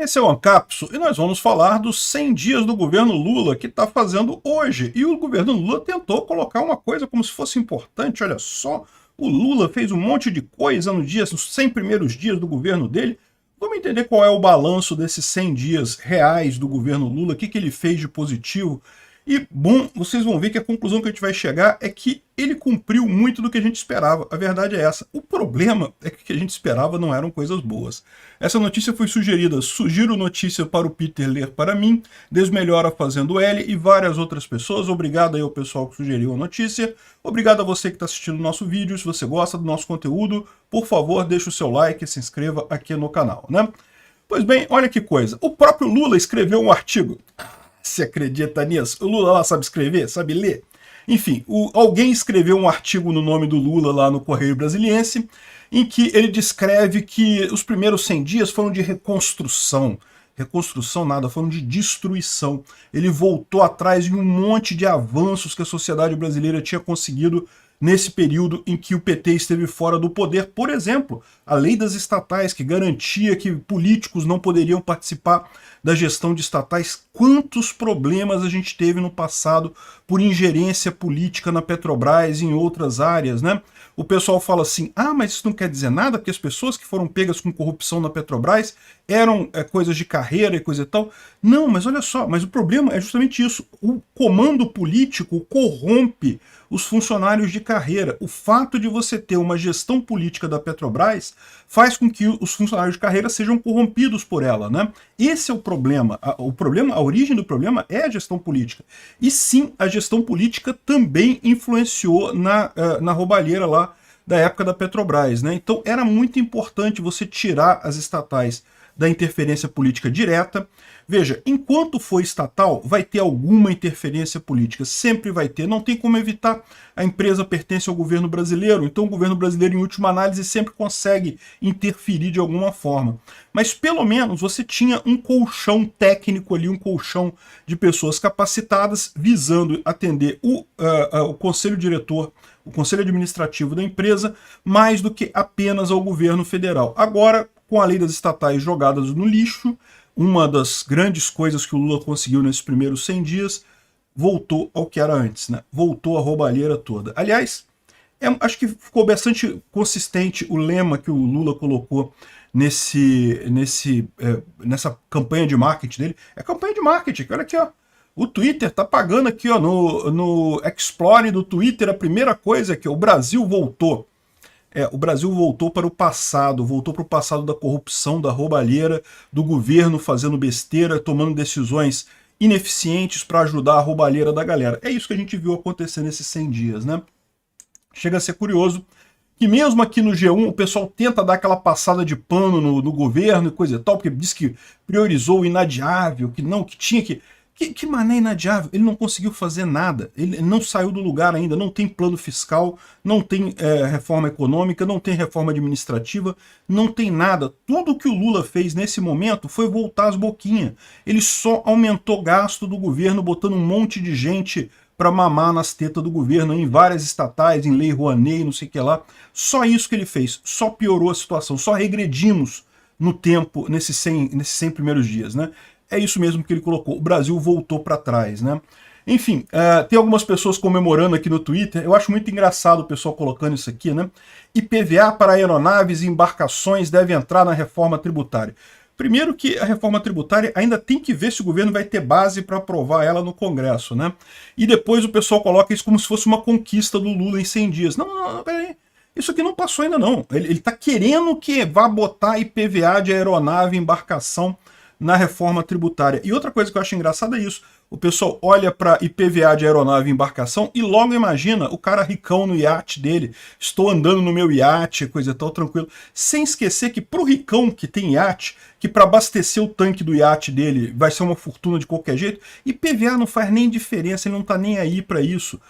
Esse é o Ancapso e nós vamos falar dos 100 dias do governo Lula que está fazendo hoje. E o governo Lula tentou colocar uma coisa como se fosse importante. Olha só, o Lula fez um monte de coisa nos 100 primeiros dias do governo dele. Vamos entender qual é o balanço desses 100 dias reais do governo Lula, o que ele fez de positivo. E, bom, vocês vão ver que a conclusão que a gente vai chegar é que ele cumpriu muito do que a gente esperava. A verdade é essa. O problema é que o que a gente esperava não eram coisas boas. Essa notícia foi sugerida. Sugiro notícia para o Peter ler para mim, Desmelhora Fazendo L e várias outras pessoas. Obrigado aí ao pessoal que sugeriu a notícia. Obrigado a você que está assistindo o nosso vídeo. Se você gosta do nosso conteúdo, por favor, deixe o seu like e se inscreva aqui no canal, né? Pois bem, olha que coisa. O próprio Lula escreveu um artigo. Você acredita nisso? O Lula lá sabe escrever, sabe ler? Enfim, alguém escreveu um artigo no nome do Lula lá no Correio Brasiliense, em que ele descreve que os primeiros 100 dias foram de reconstrução. Reconstrução nada, foram de destruição. Ele voltou atrás em um monte de avanços que a sociedade brasileira tinha conseguido nesse período em que o PT esteve fora do poder. Por exemplo, a lei das estatais, que garantia que políticos não poderiam participar da gestão de estatais. Quantos problemas a gente teve no passado por ingerência política na Petrobras e em outras áreas, né? O pessoal fala assim, mas isso não quer dizer nada, porque as pessoas que foram pegas com corrupção na Petrobras eram coisas de carreira e coisa e tal. Não, mas olha só, mas o problema é justamente isso. O comando político corrompe os funcionários de carreira. O fato de você ter uma gestão política da Petrobras faz com que os funcionários de carreira sejam corrompidos por ela, né? Esse é o problema. A origem do problema é a gestão política. E sim, a gestão política também influenciou na roubalheira lá da época da Petrobras, né? Então era muito importante você tirar as estatais da interferência política direta. Veja, enquanto for estatal, vai ter alguma interferência política, sempre vai ter, não tem como evitar. A empresa pertence ao governo brasileiro, então o governo brasileiro, em última análise, sempre consegue interferir de alguma forma. Mas pelo menos você tinha um colchão técnico ali, um colchão de pessoas capacitadas, visando atender o conselho diretor, o conselho administrativo da empresa, mais do que apenas ao governo federal. Agora, com a lei das estatais jogadas no lixo, uma das grandes coisas que o Lula conseguiu nesses primeiros 100 dias, voltou ao que era antes, né? Voltou a roubalheira toda. Aliás, acho que ficou bastante consistente o lema que o Lula colocou nessa campanha de marketing dele. É campanha de marketing, olha aqui, ó. O Twitter tá pagando aqui, ó, no Explore do Twitter, a primeira coisa é que o Brasil voltou. O Brasil voltou para o passado da corrupção, da roubalheira, do governo fazendo besteira, tomando decisões ineficientes para ajudar a roubalheira da galera. É isso que a gente viu acontecer nesses 100 dias, né? Chega a ser curioso que mesmo aqui no G1 o pessoal tenta dar aquela passada de pano no governo e coisa e tal, porque diz que priorizou o inadiável, que não, que tinha que... Que mané inadiável, ele não conseguiu fazer nada, ele não saiu do lugar ainda, não tem plano fiscal, não tem reforma econômica, não tem reforma administrativa, não tem nada. Tudo que o Lula fez nesse momento foi voltar às boquinhas. Ele só aumentou gasto do governo, botando um monte de gente para mamar nas tetas do governo, em várias estatais, em lei Rouanet, não sei o que lá. Só isso que ele fez, só piorou a situação, só regredimos no tempo, nesses 100 primeiros dias, né? É isso mesmo que ele colocou, o Brasil voltou para trás, né? Enfim, tem algumas pessoas comemorando aqui no Twitter, eu acho muito engraçado o pessoal colocando isso aqui, né? IPVA para aeronaves e embarcações deve entrar na reforma tributária. Primeiro que a reforma tributária ainda tem que ver se o governo vai ter base para aprovar ela no Congresso, né? E depois o pessoal coloca isso como se fosse uma conquista do Lula em 100 dias. Não, peraí. Isso aqui não passou ainda não. Ele está querendo que vá botar IPVA de aeronave e embarcação na reforma tributária. E outra coisa que eu acho engraçada é isso. O pessoal olha para IPVA de aeronave e embarcação e logo imagina o cara ricão no iate dele. Estou andando no meu iate, coisa tal, tranquilo. Sem esquecer que pro ricão que tem iate, que para abastecer o tanque do iate dele vai ser uma fortuna de qualquer jeito, IPVA não faz nem diferença, ele não tá nem aí para isso.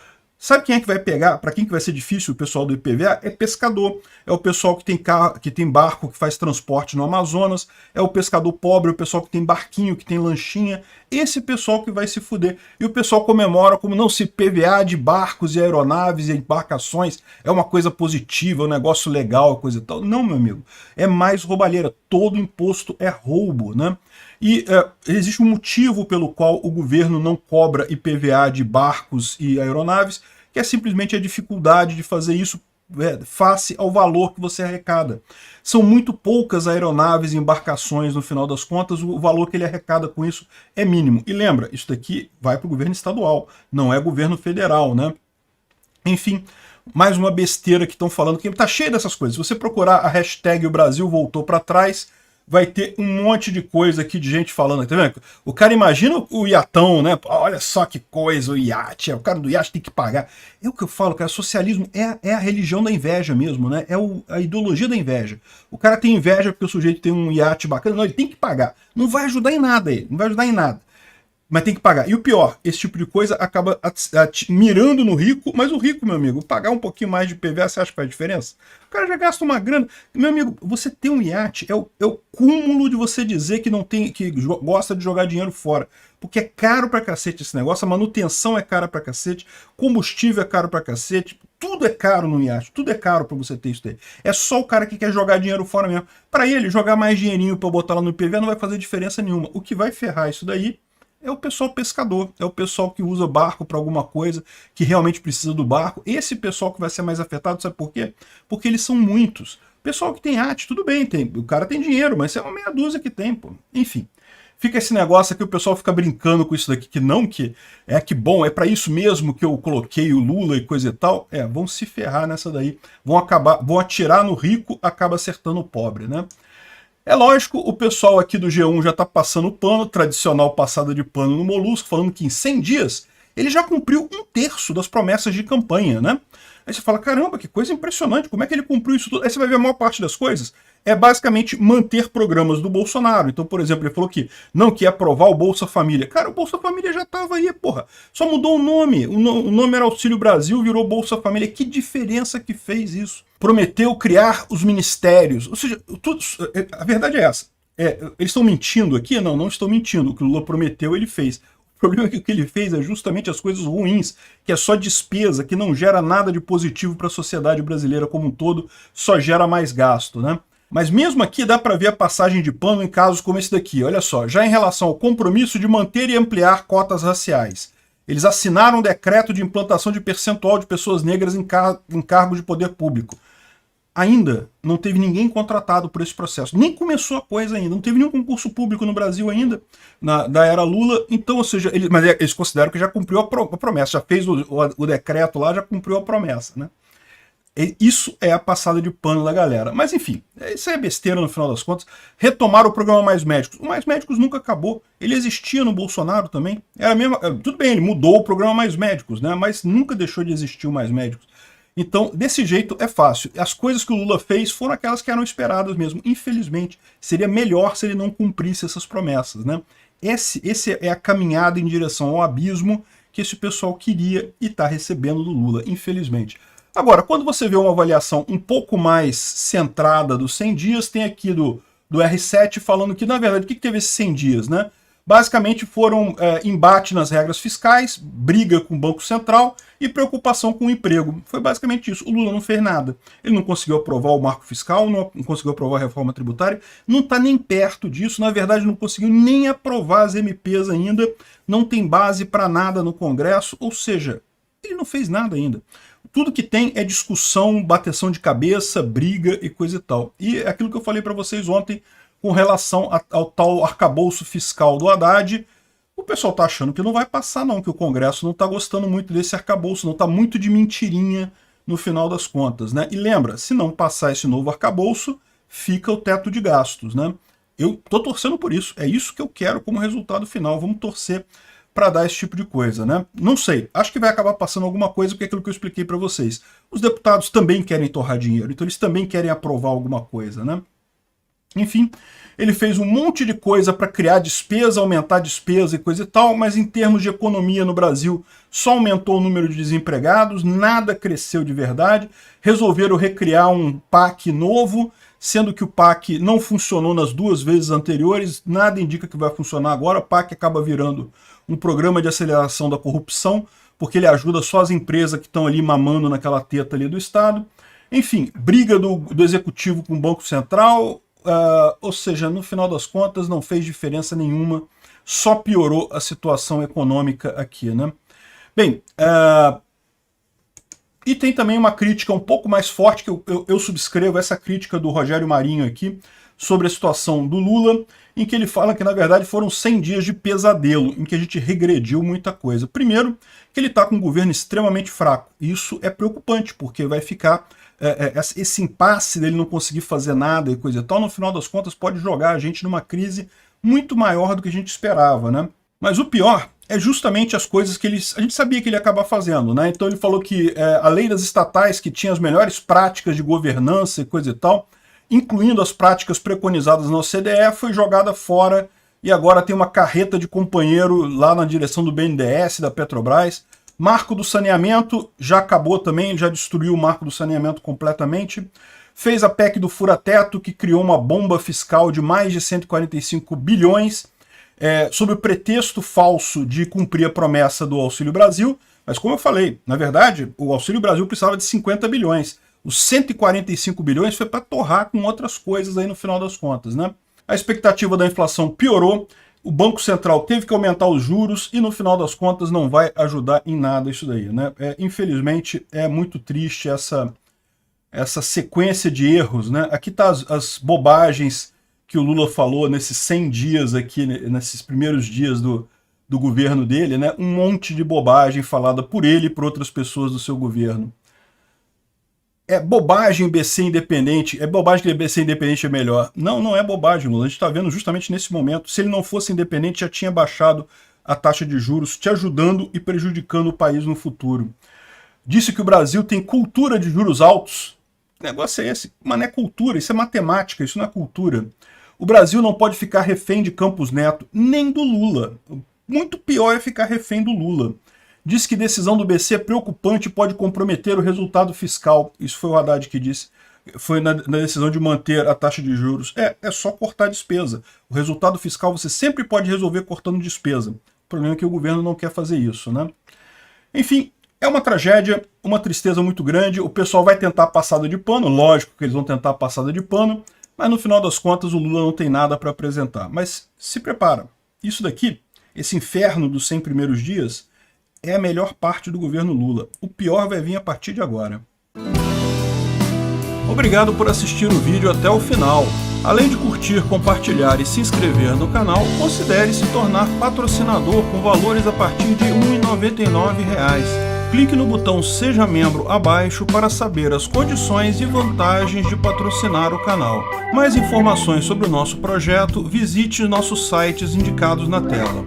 Sabe quem é que vai pegar? Para quem que vai ser difícil o pessoal do IPVA? É pescador. É o pessoal que tem carro, que tem barco, que faz transporte no Amazonas. É o pescador pobre, o pessoal que tem barquinho, que tem lanchinha. Esse pessoal que vai se fuder. E o pessoal comemora como não, se IPVA de barcos e aeronaves e embarcações é uma coisa positiva, um negócio legal, coisa e tal. Não, meu amigo. É mais roubalheira. todo imposto é roubo, né? E existe um motivo pelo qual o governo não cobra IPVA de barcos e aeronaves, que é simplesmente a dificuldade de fazer isso face ao valor que você arrecada. São muito poucas aeronaves e embarcações, no final das contas, o valor que ele arrecada com isso é mínimo. E lembra, isso daqui vai para o governo estadual, não é governo federal, né? Enfim, mais uma besteira que estão falando, que está cheio dessas coisas. Se você procurar a hashtag o Brasil voltou para trás, vai ter um monte de coisa aqui de gente falando, tá vendo? O cara imagina o iatão, né? Olha só que coisa, o iate, o cara do iate tem que pagar. É o que eu falo, cara, socialismo é a religião da inveja mesmo, né? É a ideologia da inveja. O cara tem inveja porque o sujeito tem um iate bacana, não, ele tem que pagar. Não vai ajudar em nada ele, não vai ajudar em nada. Mas tem que pagar. E o pior, esse tipo de coisa acaba mirando no rico, mas o rico, meu amigo, pagar um pouquinho mais de PVA, você acha que faz diferença? O cara já gasta uma grana. Meu amigo, você ter um iate é o cúmulo de você dizer que não tem, que gosta de jogar dinheiro fora. Porque é caro pra cacete esse negócio, a manutenção é cara pra cacete, combustível é caro pra cacete, tudo é caro no iate, tudo é caro pra você ter isso aí. É só o cara que quer jogar dinheiro fora mesmo. Pra ele, jogar mais dinheirinho pra botar lá no IPVA não vai fazer diferença nenhuma. O que vai ferrar isso daí é o pessoal pescador, é o pessoal que usa barco para alguma coisa, que realmente precisa do barco. Esse pessoal que vai ser mais afetado, sabe por quê? Porque eles são muitos. O pessoal que tem iate, tudo bem, o cara tem dinheiro, mas é uma meia dúzia que tem, pô. Enfim, fica esse negócio aqui, o pessoal fica brincando com isso daqui, que bom, é para isso mesmo que eu coloquei o Lula e coisa e tal. Vão se ferrar nessa daí, vão atirar no rico, acaba acertando o pobre, né? É lógico, o pessoal aqui do G1 já está passando pano, tradicional passada de pano no Molusco, falando que em 100 dias ele já cumpriu 1/3 das promessas de campanha, né? Aí você fala, caramba, que coisa impressionante, como é que ele cumpriu isso tudo? Aí você vai ver a maior parte das coisas é basicamente manter programas do Bolsonaro. Então, por exemplo, ele falou que não quer aprovar o Bolsa Família. Cara, o Bolsa Família já estava aí, porra. Só mudou o nome. O nome era Auxílio Brasil, virou Bolsa Família. Que diferença que fez isso? Prometeu criar os ministérios. Ou seja, a verdade é essa. Eles estão mentindo aqui? Não, não estão mentindo. O que o Lula prometeu, ele fez. O problema é que o que ele fez é justamente as coisas ruins, que é só despesa, que não gera nada de positivo para a sociedade brasileira como um todo, só gera mais gasto, né? Mas mesmo aqui dá para ver a passagem de pano em casos como esse daqui. Olha só, já em relação ao compromisso de manter e ampliar cotas raciais. Eles assinaram um decreto de implantação de percentual de pessoas negras em cargos de poder público. Ainda não teve ninguém contratado por esse processo. Nem começou a coisa ainda. Não teve nenhum concurso público no Brasil ainda, da era Lula. Então, ou seja, eles consideram que já cumpriu a promessa. Já fez o decreto lá, já cumpriu a promessa, né? Isso é a passada de pano da galera. Mas enfim, isso é besteira no final das contas. Retomaram o programa Mais Médicos. O Mais Médicos nunca acabou. Ele existia no Bolsonaro também. Era mesmo, tudo bem, ele mudou o programa Mais Médicos, né? Mas nunca deixou de existir o Mais Médicos. Então, desse jeito é fácil. As coisas que o Lula fez foram aquelas que eram esperadas mesmo. Infelizmente, seria melhor se ele não cumprisse essas promessas, né? Esse é a caminhada em direção ao abismo que esse pessoal queria e está recebendo do Lula, infelizmente. Agora, quando você vê uma avaliação um pouco mais centrada dos 100 dias, tem aqui do R7 falando que, na verdade, o que teve esses 100 dias, né? Basicamente foram embate nas regras fiscais, briga com o Banco Central e preocupação com o emprego. Foi basicamente isso. O Lula não fez nada. Ele não conseguiu aprovar o marco fiscal, não conseguiu aprovar a reforma tributária, não está nem perto disso. Na verdade, não conseguiu nem aprovar as MPs ainda, não tem base para nada no Congresso, ou seja, ele não fez nada ainda. Tudo que tem é discussão, bateção de cabeça, briga e coisa e tal. E é aquilo que eu falei para vocês ontem com relação ao tal arcabouço fiscal do Haddad. O pessoal tá achando que não vai passar não, que o Congresso não tá gostando muito desse arcabouço, não tá muito de mentirinha no final das contas, né? E lembra, se não passar esse novo arcabouço, fica o teto de gastos, né? Eu tô torcendo por isso, é isso que eu quero como resultado final, vamos torcer para dar esse tipo de coisa, né? Não sei, acho que vai acabar passando alguma coisa, porque é aquilo que eu expliquei para vocês. Os deputados também querem torrar dinheiro, então eles também querem aprovar alguma coisa, né? Enfim, ele fez um monte de coisa para criar despesa, aumentar despesa e coisa e tal, mas em termos de economia no Brasil só aumentou o número de desempregados, nada cresceu de verdade. Resolveram recriar um PAC novo, sendo que o PAC não funcionou nas 2 vezes anteriores, nada indica que vai funcionar agora. O PAC acaba virando um programa de aceleração da corrupção, porque ele ajuda só as empresas que estão ali mamando naquela teta ali do Estado. Enfim, briga do Executivo com o Banco Central, ou seja, no final das contas não fez diferença nenhuma, só piorou a situação econômica aqui, né? Bem, e tem também uma crítica um pouco mais forte, que eu subscrevo essa crítica do Rogério Marinho aqui, sobre a situação do Lula, em que ele fala que, na verdade, foram 100 dias de pesadelo, em que a gente regrediu muita coisa. Primeiro, que ele está com um governo extremamente fraco. Isso é preocupante, porque vai ficar esse impasse dele não conseguir fazer nada e coisa e tal, no final das contas, pode jogar a gente numa crise muito maior do que a gente esperava, né? Mas o pior é justamente as coisas que a gente sabia que ele ia acabar fazendo, né? Então ele falou que a lei das estatais, que tinha as melhores práticas de governança e coisa e tal, incluindo as práticas preconizadas na OCDE, foi jogada fora e agora tem uma carreta de companheiro lá na direção do BNDES, da Petrobras. Marco do saneamento já acabou também, já destruiu o marco do saneamento completamente. Fez a PEC do fura-teto, que criou uma bomba fiscal de mais de 145 bilhões, sob o pretexto falso de cumprir a promessa do Auxílio Brasil. Mas como eu falei, na verdade, o Auxílio Brasil precisava de 50 bilhões. Os 145 bilhões foi para torrar com outras coisas aí no final das contas, né? A expectativa da inflação piorou, o Banco Central teve que aumentar os juros e no final das contas não vai ajudar em nada isso daí, né? Infelizmente é muito triste essa sequência de erros, né? Aqui tá as bobagens que o Lula falou nesses 100 dias aqui, nesses primeiros dias do governo dele, né? Um monte de bobagem falada por ele e por outras pessoas do seu governo. É bobagem BC independente, é bobagem que BC independente é melhor. Não, não é bobagem, Lula. A gente está vendo justamente nesse momento. Se ele não fosse independente, já tinha baixado a taxa de juros, te ajudando e prejudicando o país no futuro. Disse que o Brasil tem cultura de juros altos. Que negócio é esse? Mas não é cultura, isso é matemática, isso não é cultura. O Brasil não pode ficar refém de Campos Neto, nem do Lula. Muito pior é ficar refém do Lula. Diz que decisão do BC é preocupante e pode comprometer o resultado fiscal. Isso foi o Haddad que disse. Foi na decisão de manter a taxa de juros. É só cortar despesa. O resultado fiscal você sempre pode resolver cortando despesa. O problema é que o governo não quer fazer isso, né? Enfim, é uma tragédia, uma tristeza muito grande. O pessoal vai tentar passada de pano, lógico que eles vão tentar passada de pano, mas no final das contas o Lula não tem nada para apresentar. Mas se prepara. Isso daqui, esse inferno dos 100 primeiros dias, é a melhor parte do governo Lula. O pior vai vir a partir de agora. Obrigado por assistir o vídeo até o final. Além de curtir, compartilhar e se inscrever no canal, considere se tornar patrocinador com valores a partir de R$ 1,99. Clique no botão Seja Membro abaixo para saber as condições e vantagens de patrocinar o canal. Mais informações sobre o nosso projeto, visite nossos sites indicados na tela.